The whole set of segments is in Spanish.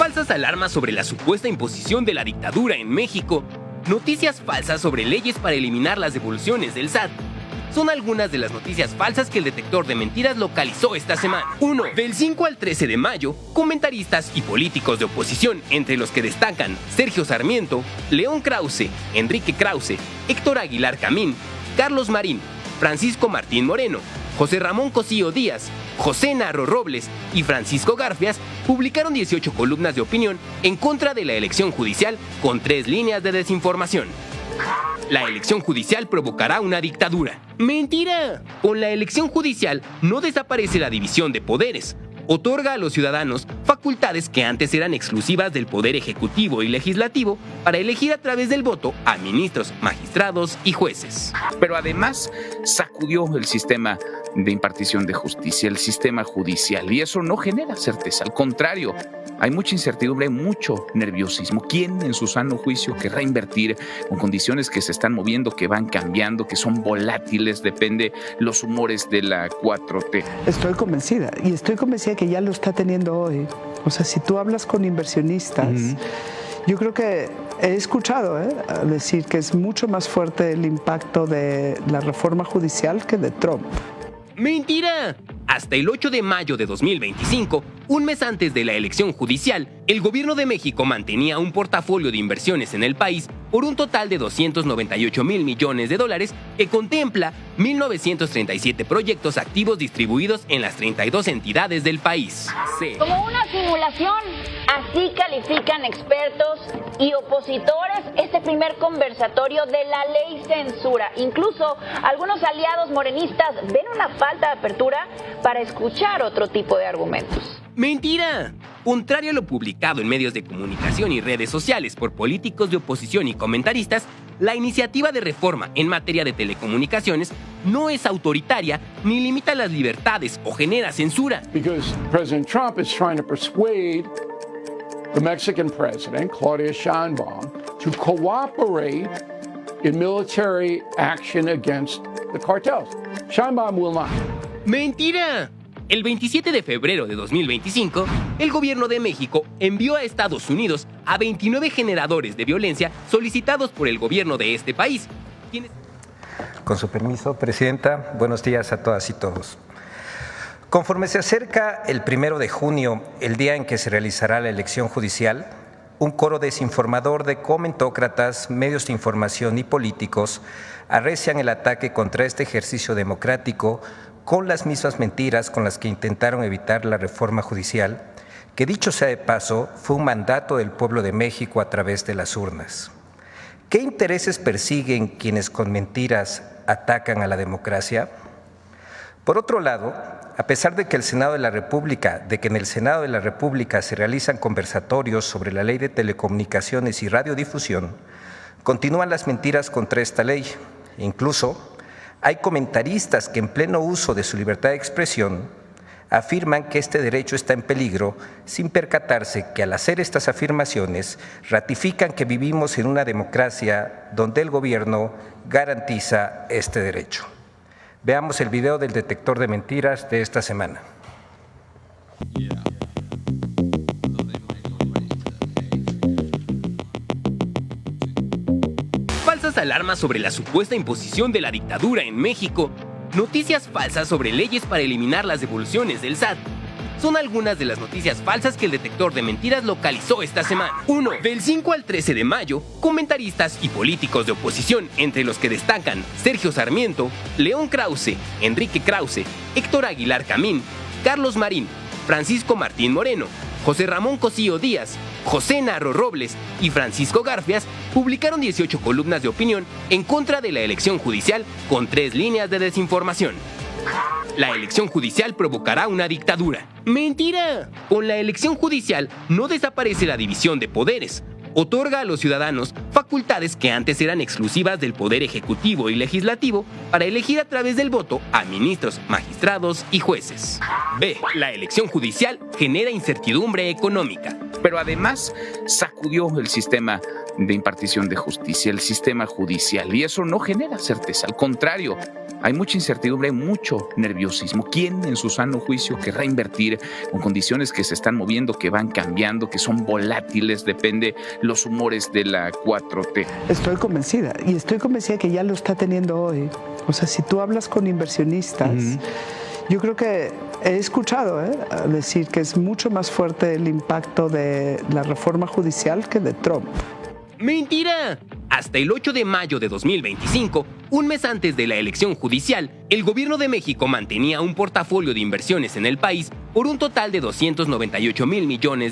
Falsas alarmas sobre la supuesta imposición de la dictadura en México. Noticias falsas sobre leyes para eliminar las devoluciones del SAT. Son algunas de las noticias falsas que el detector de mentiras localizó esta semana. 1. Del 5 al 13 de mayo, comentaristas y políticos de oposición, entre los que destacan Sergio Sarmiento, León Krause, Enrique Krause, Héctor Aguilar Camín, Carlos Marín, Francisco Martín Moreno, José Ramón Cosío Díaz, José Narro Robles y Francisco Garfias publicaron 18 columnas de opinión en contra de la elección judicial con 3 líneas de desinformación. La elección judicial provocará una dictadura. ¡Mentira! Con la elección judicial no desaparece la división de poderes. Otorga a los ciudadanos facultades que antes eran exclusivas del Poder Ejecutivo y Legislativo para elegir a través del voto a ministros, magistrados y jueces. Pero además sacudió el sistema de impartición de justicia, el sistema judicial, y eso no genera certeza, al contrario, hay mucha incertidumbre, hay mucho nerviosismo. ¿Quién en su sano juicio querrá invertir con condiciones que se están moviendo, que van cambiando, que son volátiles, depende los humores de la 4T? Estoy convencida, y estoy convencida que ya lo está teniendo hoy. O sea, si tú hablas con inversionistas, yo creo que he escuchado decir que es mucho más fuerte el impacto de la reforma judicial que de Trump. ¡Mentira! Hasta el 8 de mayo de 2025, un mes antes de la elección judicial, el gobierno de México mantenía un portafolio de inversiones en el país por un total de 298,000 millones de dólares que contempla 1,937 proyectos activos distribuidos en las 32 entidades del país. Como una simulación, así califican expertos y opositores este primer conversatorio de la ley censura. Incluso algunos aliados morenistas ven una falta de apertura para escuchar otro tipo de argumentos. ¡Mentira! Contrario a lo publicado en medios de comunicación y redes sociales por políticos de oposición y comentaristas, la iniciativa de reforma en materia de telecomunicaciones no es autoritaria ni limita las libertades o genera censura. Because President Trump is trying to persuade the Mexican president, Claudia Sheinbaum, to cooperate in military action against the cartels. Sheinbaum will not. ¡Mentira! El 27 de febrero de 2025, el gobierno de México envió a Estados Unidos a 29 generadores de violencia solicitados por el gobierno de este país. Con su permiso, Presidenta, buenos días a todas y todos. Conforme se acerca el 1 de junio, el día en que se realizará la elección judicial, un coro desinformador de comentócratas, medios de información y políticos arrecian el ataque contra este ejercicio democrático con las mismas mentiras con las que intentaron evitar la reforma judicial, que dicho sea de paso, fue un mandato del pueblo de México a través de las urnas. ¿Qué intereses persiguen quienes con mentiras atacan a la democracia? Por otro lado, a pesar de que en el Senado de la República se realizan conversatorios sobre la Ley de Telecomunicaciones y Radiodifusión, continúan las mentiras contra esta ley. Incluso, hay comentaristas que en pleno uso de su libertad de expresión afirman que este derecho está en peligro sin percatarse que al hacer estas afirmaciones ratifican que vivimos en una democracia donde el gobierno garantiza este derecho. Veamos el video del detector de mentiras de esta semana. Falsas alarmas sobre la supuesta imposición de la dictadura en México. Noticias falsas sobre leyes para eliminar las devoluciones del SAT. Son algunas de las noticias falsas que el detector de mentiras localizó esta semana. 1. Del 5 al 13 de mayo, comentaristas y políticos de oposición, entre los que destacan Sergio Sarmiento, León Krause, Enrique Krause, Héctor Aguilar Camín, Carlos Marín, Francisco Martín Moreno, José Ramón Cosío Díaz, José Narro Robles y Francisco Garfias publicaron 18 columnas de opinión en contra de la elección judicial con 3 líneas de desinformación. La elección judicial provocará una dictadura. ¡Mentira! Con la elección judicial no desaparece la división de poderes. otorga a los ciudadanos facultades que antes eran exclusivas del Poder Ejecutivo y Legislativo para elegir a través del voto a ministros, magistrados y jueces. B. La elección judicial genera incertidumbre económica. Pero además sacudió el sistema de impartición de justicia, el sistema judicial, y eso no genera certeza, al contrario, hay mucha incertidumbre, hay mucho nerviosismo. ¿Quién en su sano juicio querrá invertir con condiciones que se están moviendo, que van cambiando, que son volátiles, depende los humores de la 4T? Estoy convencida, y estoy convencida que ya lo está teniendo hoy. O sea, si tú hablas con inversionistas, yo creo que he escuchado decir que es mucho más fuerte el impacto de la reforma judicial que de Trump. ¡Mentira! Hasta el 8 de mayo de 2025, un mes antes de la elección judicial, el gobierno de México mantenía un portafolio de inversiones en el país por un total de $298 mil millones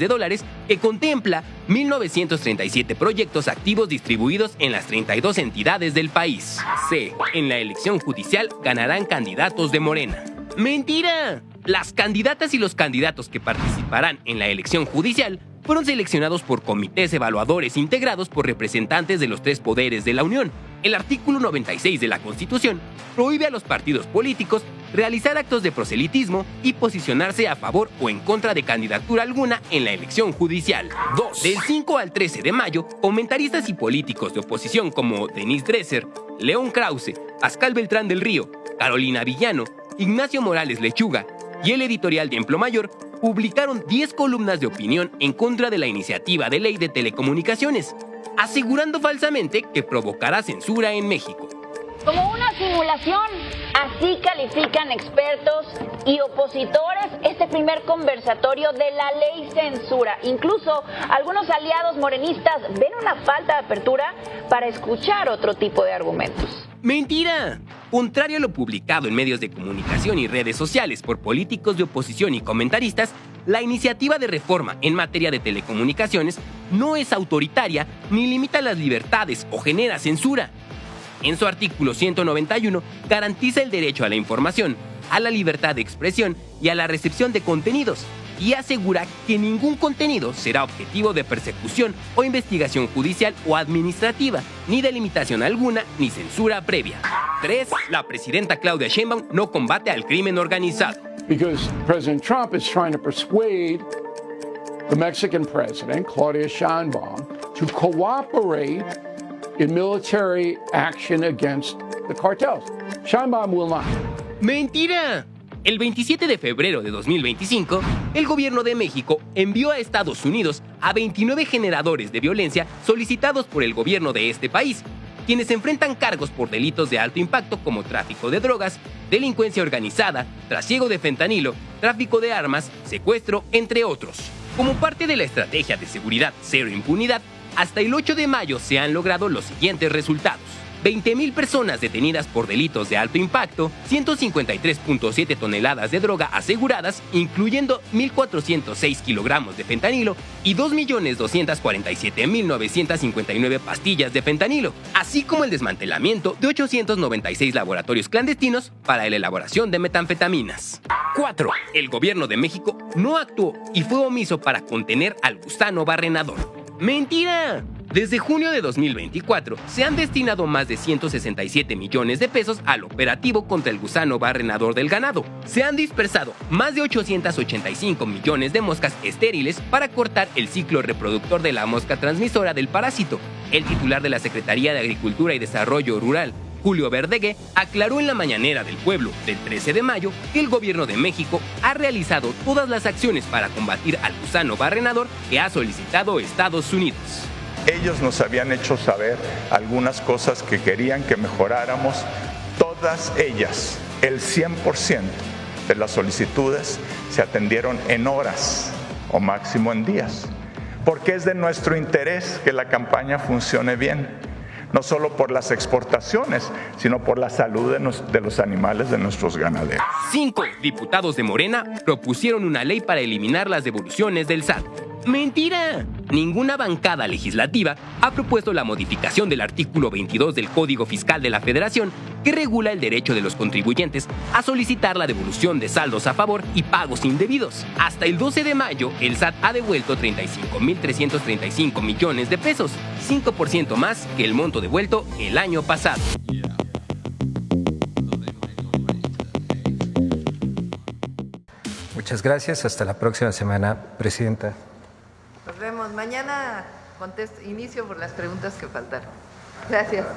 que contempla 1.937 proyectos activos distribuidos en las 32 entidades del país. C. En la elección judicial ganarán candidatos de Morena. ¡Mentira! Las candidatas y los candidatos que participarán en la elección judicial fueron seleccionados por comités evaluadores integrados por representantes de los tres poderes de la Unión. El artículo 96 de la Constitución prohíbe a los partidos políticos realizar actos de proselitismo y posicionarse a favor o en contra de candidatura alguna en la elección judicial. 2. Del 5 al 13 de mayo, comentaristas y políticos de oposición como Denise Dresser, León Krause, Pascal Beltrán del Río, Carolina Villano, Ignacio Morales Lechuga y el editorial Templo Mayor publicaron 10 columnas de opinión en contra de la iniciativa de ley de telecomunicaciones, asegurando falsamente que provocará censura en México. Como una simulación, así califican expertos y opositores este primer conversatorio de la ley censura. Incluso algunos aliados morenistas ven una falta de apertura para escuchar otro tipo de argumentos. ¡Mentira! Contrario a lo publicado en medios de comunicación y redes sociales por políticos de oposición y comentaristas, la iniciativa de reforma en materia de telecomunicaciones no es autoritaria ni limita las libertades o genera censura. En su artículo 191, garantiza el derecho a la información, a la libertad de expresión y a la recepción de contenidos, y asegura que ningún contenido será objetivo de persecución o investigación judicial o administrativa, ni de limitación alguna ni censura previa. 3. La presidenta Claudia Sheinbaum no combate al crimen organizado. Because President Trump is trying to persuade the Mexican president, Claudia Sheinbaum, to cooperate in military action against the cartels. Sheinbaum will not. ¡Mentira! El 27 de febrero de 2025, el gobierno de México envió a Estados Unidos a 29 generadores de violencia solicitados por el gobierno de este país, quienes enfrentan cargos por delitos de alto impacto como tráfico de drogas, delincuencia organizada, trasiego de fentanilo, tráfico de armas, secuestro, entre otros. Como parte de la estrategia de seguridad cero impunidad, hasta el 8 de mayo se han logrado los siguientes resultados. 20,000 personas detenidas por delitos de alto impacto, 153.7 toneladas de droga aseguradas, incluyendo 1.406 kilogramos de fentanilo y 2.247.959 pastillas de fentanilo, así como el desmantelamiento de 896 laboratorios clandestinos para la elaboración de metanfetaminas. 4. El gobierno de México no actuó y fue omiso para contener al gusano barrenador. ¡Mentira! Desde junio de 2024 se han destinado más de 167 millones de pesos al operativo contra el gusano barrenador del ganado. Se han dispersado más de 885 millones de moscas estériles para cortar el ciclo reproductor de la mosca transmisora del parásito. El titular de la Secretaría de Agricultura y Desarrollo Rural, Julio Verdegué, aclaró en la mañanera del pueblo del 13 de mayo que el gobierno de México ha realizado todas las acciones para combatir al gusano barrenador que ha solicitado Estados Unidos. Ellos nos habían hecho saber algunas cosas que querían que mejoráramos. Todas ellas, el 100% de las solicitudes se atendieron en horas o máximo en días, porque es de nuestro interés que la campaña funcione bien, no solo por las exportaciones, sino por la salud de los animales de nuestros ganaderos. 5 diputados de Morena propusieron una ley para eliminar las devoluciones del SAT. ¡Mentira! ninguna bancada legislativa ha propuesto la modificación del artículo 22 del Código Fiscal de la Federación, que regula el derecho de los contribuyentes a solicitar la devolución de saldos a favor y pagos indebidos. Hasta el 12 de mayo, el SAT ha devuelto 35.335 millones de pesos, 5% más que el monto devuelto el año pasado. Muchas gracias. Hasta la próxima semana, Presidenta. Nos vemos. Mañana inicio por las preguntas que faltaron. Gracias.